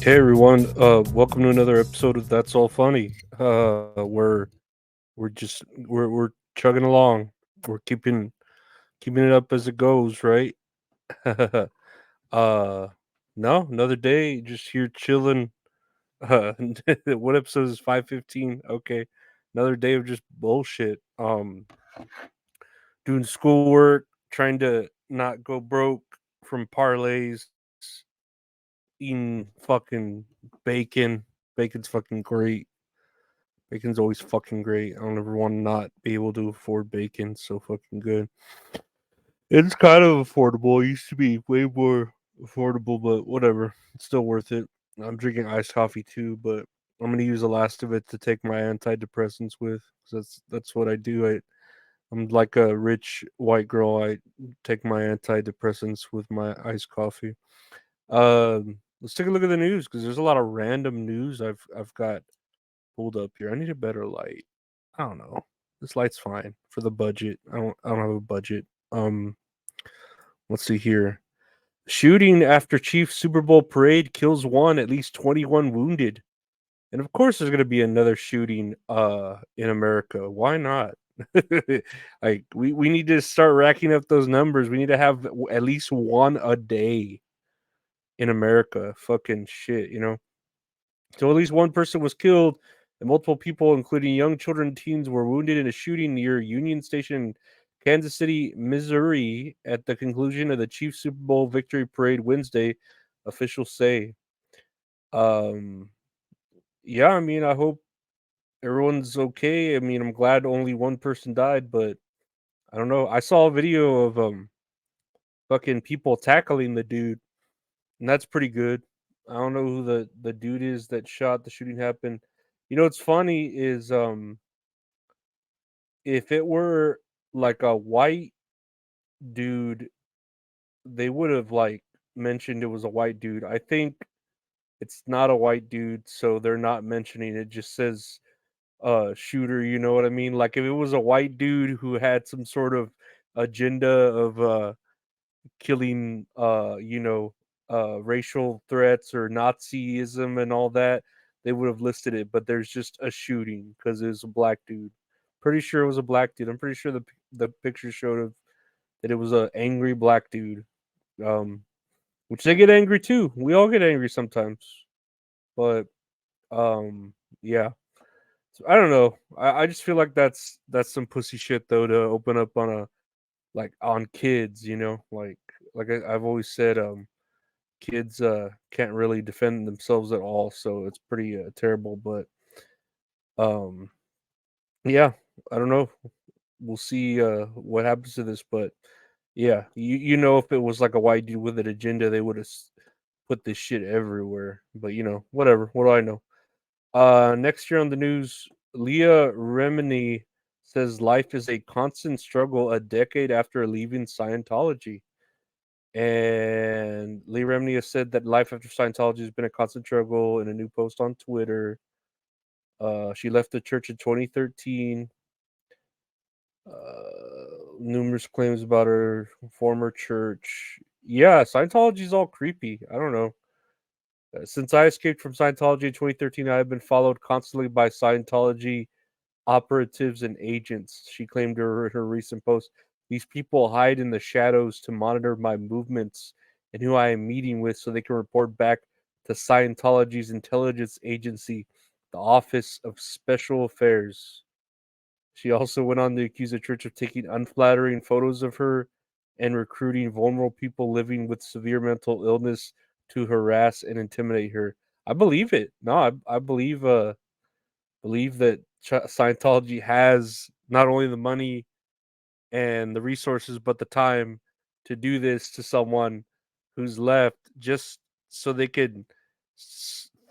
Hey everyone, welcome to another episode of That's All Funny. We're chugging along. We're keeping it up as it goes, right? uh no, another day, just here chilling. Uh what episode is 515? Okay. Another day of just bullshit. Doing schoolwork, trying to not go broke from parlays, eating fucking bacon. Bacon's fucking great. Bacon's always fucking great. I don't ever want to not be able to afford bacon. It's so fucking good. It's kind of affordable. It used to be way more affordable, but whatever. It's still worth it. I'm drinking iced coffee too, but I'm gonna use the last of it to take my antidepressants with. 'Cause that's what I do. I'm like a rich white girl. I take my antidepressants with my iced coffee. Let's take a look at the news because there's a lot of random news I've got pulled up here. I need a better light. I don't know. This light's fine for the budget. I don't have a budget. Um let's see here. Shooting after Chief Super Bowl parade kills one, at least 21 wounded. And of course there's going to be another shooting in America. Why not? Like we need to start racking up those numbers. We need to have at least one a day in America. Fucking shit. So at least one person was killed, and multiple people, including young children and teens, were wounded in a shooting near Union Station in Kansas City, Missouri, at the conclusion of the Chiefs Super Bowl victory parade Wednesday. Officials say. Um, yeah, I mean, I hope everyone's okay. I mean, I'm glad only one person died, but I don't know. I saw a video of fucking people tackling the dude, and that's pretty good. I don't know who the dude is that shot. The shooting happened. What's funny is if it were like a white dude, they would have like mentioned it was a white dude. I think it's not a white dude, so they're not mentioning it. Just says shooter, you know what I mean? Like if it was a white dude who had some sort of agenda of killing racial threats or Nazism and all that, they would have listed it, but there's just a shooting because it was a black dude. Pretty sure it was a black dude. I'm pretty sure the picture showed of that it was a angry black dude. Um, which they get angry too. We all get angry sometimes. But yeah. So I don't know. I just feel like that's some pussy shit though to open up on a like on kids, I've always said, kids can't really defend themselves at all, so it's pretty terrible. But um, yeah, I don't know. We'll see what happens to this, but yeah, if it was like a white dude with an agenda, they would have put this shit everywhere. But whatever. What do I know? Next year on the news, Leah Remini says life is a constant struggle a decade after leaving Scientology. And Leah Remini has said that life after Scientology has been a constant struggle in a new post on Twitter. She left the church in 2013. Numerous claims about her former church. Yeah, Scientology's all creepy. I don't know. Since I escaped from Scientology in 2013, I have been followed constantly by Scientology operatives and agents. She claimed her recent post. These people hide in the shadows to monitor my movements and who I am meeting with so they can report back to Scientology's intelligence agency, the Office of Special Affairs. She also went on to accuse the church of taking unflattering photos of her and recruiting vulnerable people living with severe mental illness to harass and intimidate her. I believe it. No, I believe that Scientology has not only the money and the resources, but the time to do this to someone who's left, just so they could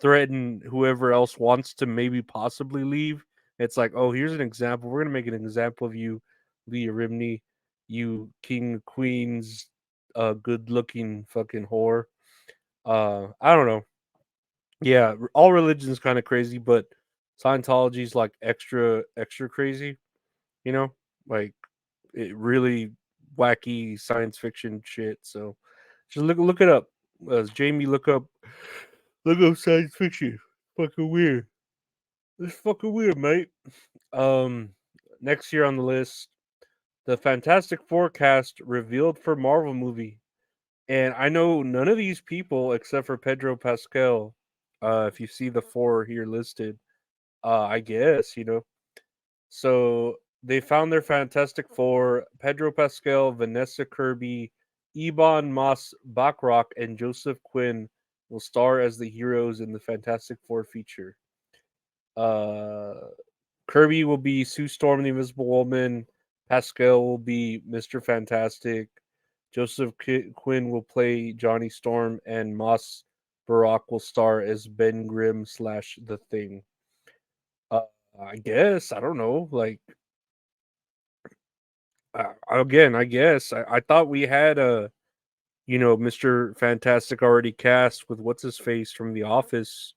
threaten whoever else wants to maybe possibly leave. It's like, oh, here's an example. We're gonna make an example of you, Leah Remini, you king queens, good looking fucking whore. I don't know. Yeah, all religion's kind of crazy, but Scientology's like extra crazy. You know, like it really wacky science fiction shit. So just look it up. Jamie, look up Look up science fiction. Fucking weird. It's fucking weird, mate. Um, Next year on the list, the Fantastic Four cast revealed for Marvel movie. And I know none of these people except for Pedro Pascal. If you see the four here listed, I guess, you know. So they found their Fantastic Four: Pedro Pascal, Vanessa Kirby, Ebon Moss Bachrach, and Joseph Quinn will star as the heroes in the Fantastic Four feature. Uh, Kirby will be Sue Storm, the Invisible Woman. Pascal will be Mr. Fantastic. Quinn will play Johnny Storm, and Moss Barack will star as Ben Grimm slash The Thing. Uh, I guess I don't know. Like again, I guess I thought we had a Mr. Fantastic already cast with what's his face from The Office.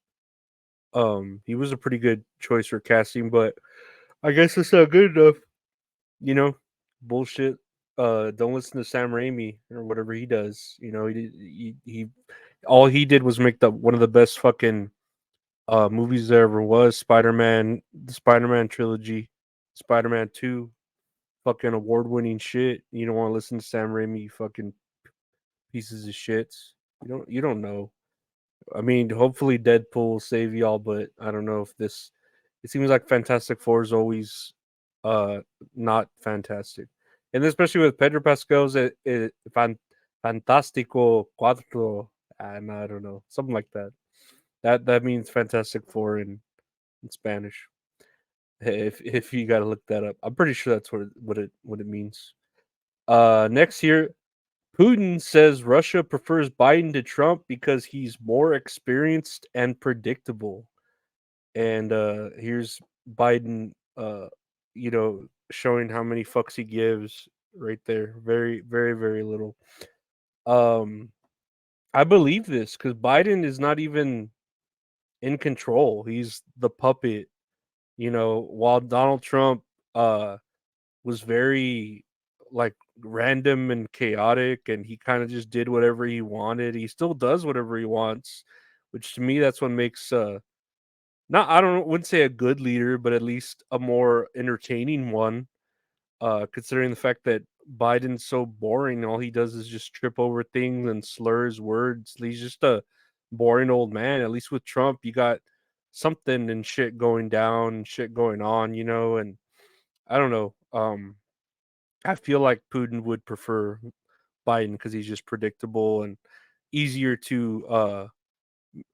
He was a pretty good choice for casting, but I guess it's not good enough. You know, bullshit. Don't listen to Sam Raimi or whatever he does. You know, he all he did was make the one of the best fucking movies there ever was. Spider-Man, the Spider-Man trilogy, Spider-Man 2, fucking award-winning shit. You don't want to listen to Sam Raimi, you fucking pieces of shits. You don't know. I mean, hopefully Deadpool will save y'all, but I don't know if this. It seems like Fantastic Four is always uh not fantastic, and especially with Pedro Pascal's Fantástico Cuatro, and I don't know, something like that. That means Fantastic Four in Spanish. If you got to look that up, I'm pretty sure that's what it means. Next year, Putin says Russia prefers Biden to Trump because he's more experienced and predictable. And here's Biden, showing how many fucks he gives right there. Very, very, very little. Um, I believe this because Biden is not even in control. He's the puppet. While Donald Trump was very like random and chaotic, and he kind of just did whatever he wanted. He still does whatever he wants, which to me that's what makes not I don't wouldn't say a good leader, but at least a more entertaining one. Considering the fact that Biden's so boring, all he does is just trip over things and slurs words. He's just a boring old man. At least with Trump, you got something and shit going down and shit going on, and I don't know. I feel like Putin would prefer Biden because he's just predictable and easier to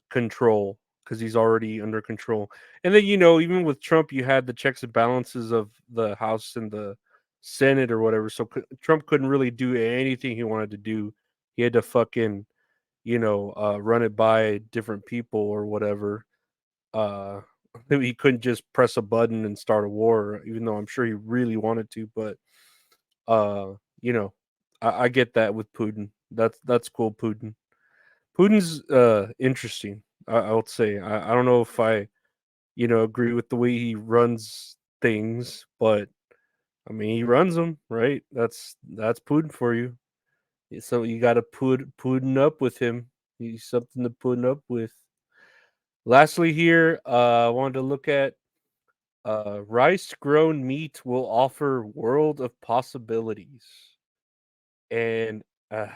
control because he's already under control. And then even with Trump, you had the checks and balances of the House and the Senate or whatever. So Trump couldn't really do anything he wanted to do. He had to fucking run it by different people or whatever. Uh, he couldn't just press a button and start a war, even though I'm sure he really wanted to. But uh, you know, I get that with Putin. That's cool, Putin. Putin's interesting. I would say I don't know if I agree with the way he runs things, but I mean he runs them right. That's Putin for you. So you got to put Putin up with him. He's something to put up with. Lastly, here I wanted to look at rice grown meat will offer world of possibilities. And uh,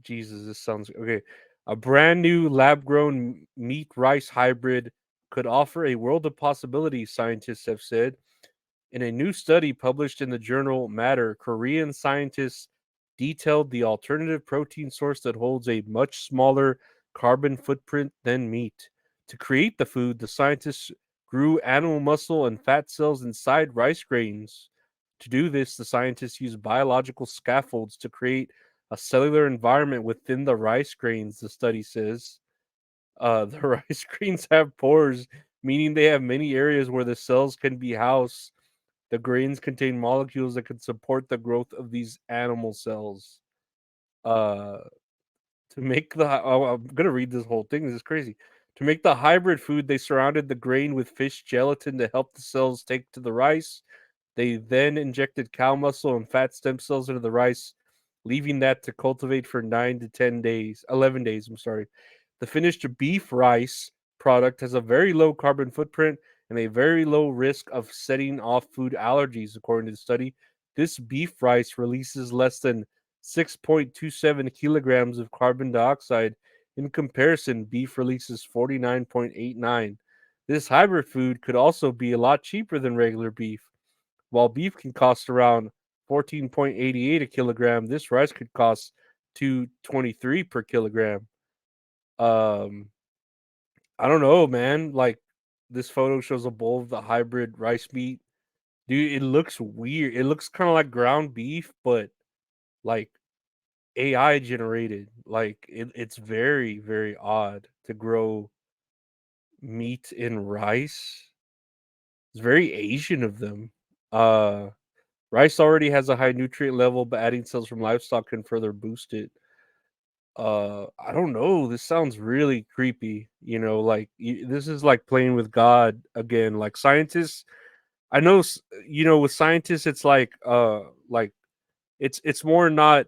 Jesus, this sounds okay. A brand new lab grown meat rice hybrid could offer a world of possibilities, scientists have said. In a new study published in the journal Matter, Korean scientists detailed the alternative protein source that holds a much smaller carbon footprint than meat. To create the food, the scientists grew animal muscle and fat cells inside rice grains. To do this, the scientists used biological scaffolds to create a cellular environment within the rice grains, the study says. The rice grains have pores, meaning they have many areas where the cells can be housed. The grains contain molecules that can support the growth of these animal cells. Uh, I'm gonna read this whole thing. This is crazy. To make the hybrid food, they surrounded the grain with fish gelatin to help the cells take to the rice. They then injected cow muscle and fat stem cells into the rice, leaving that to cultivate for 9 to 10 days, 11 days. I'm sorry. The finished beef rice product has a very low carbon footprint and a very low risk of setting off food allergies, according to the study. This beef rice releases less than 6.27 kilograms of carbon dioxide. In comparison, beef releases 49.89. This hybrid food could also be a lot cheaper than regular beef. While beef can cost around 14.88 a kilogram, this rice could cost 2.23 per kilogram. Um, I don't know, man. Like this photo shows a bowl of the hybrid rice meat. Dude, it looks weird. It looks kind of like ground beef, but like AI generated. Like it's very, very odd to grow meat in rice. It's very Asian of them. Uh Rice already has a high nutrient level, but adding cells from livestock can further boost it. I don't know. This sounds really creepy. Like this is like playing with God again. Like scientists, I know. With scientists, it's like it's more not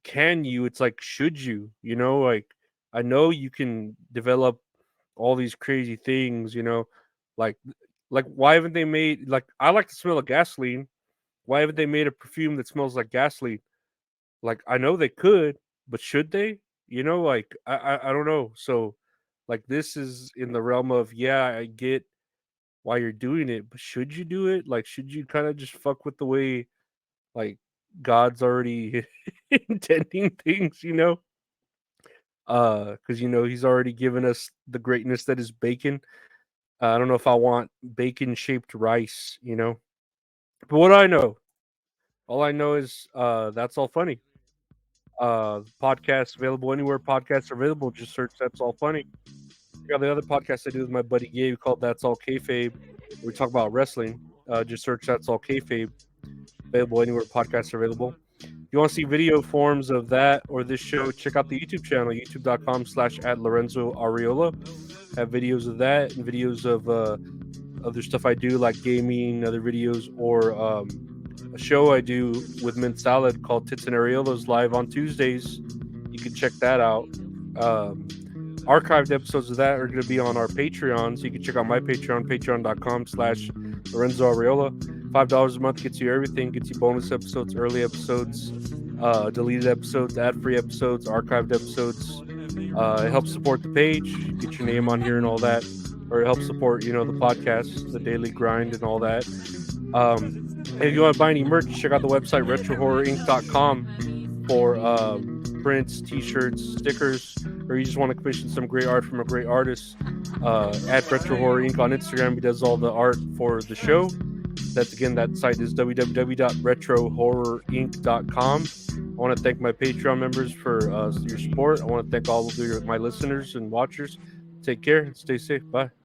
can you. It's like should you. Like I know you can develop all these crazy things. Like like why haven't they made like I like the smell of gasoline. Why haven't they made a perfume that smells like gasoline? Like, I know they could, but should they? Like I don't know. So, like, this is in the realm of yeah, I get why you're doing it, but should you do it? Like, should you kind of just fuck with the way like God's already intending things? Because He's already given us the greatness that is bacon. I don't know if I want bacon shaped rice. But what do I know? All I know is that's all funny. Podcast available anywhere podcasts are available. Just search That's All Funny. Got the other podcast I do with my buddy Gabe called That's All Kayfabe. We talk about wrestling. Just search That's All Kayfabe. Available anywhere podcasts are available. If you want to see video forms of that or this show, check out the YouTube channel, youtube.com/@Lorenzo Ariola. Have videos of that and videos of other stuff I do like gaming, other videos, or a show I do with Mint Salad called Tits and Areolas live on Tuesdays. You can check that out. Archived episodes of that are going to be on our Patreon, so you can check out my Patreon, patreon.com/Lorenzo Ariola. $5 a month gets you everything, gets you bonus episodes, early episodes, deleted episodes, ad-free episodes, archived episodes. It helps support the page, get your name on here and all that, or it helps support, the podcast, the daily grind and all that. If you want to buy any merch, check out the website retrohorrorinc.com for prints, t-shirts, stickers, or you just want to commission some great art from a great artist. At Retro Horror Inc. on Instagram, he does all the art for the show. That site is www.retrohorrorinc.com. I want to thank my Patreon members for your support. I want to thank all of my listeners and watchers. Take care and stay safe. Bye.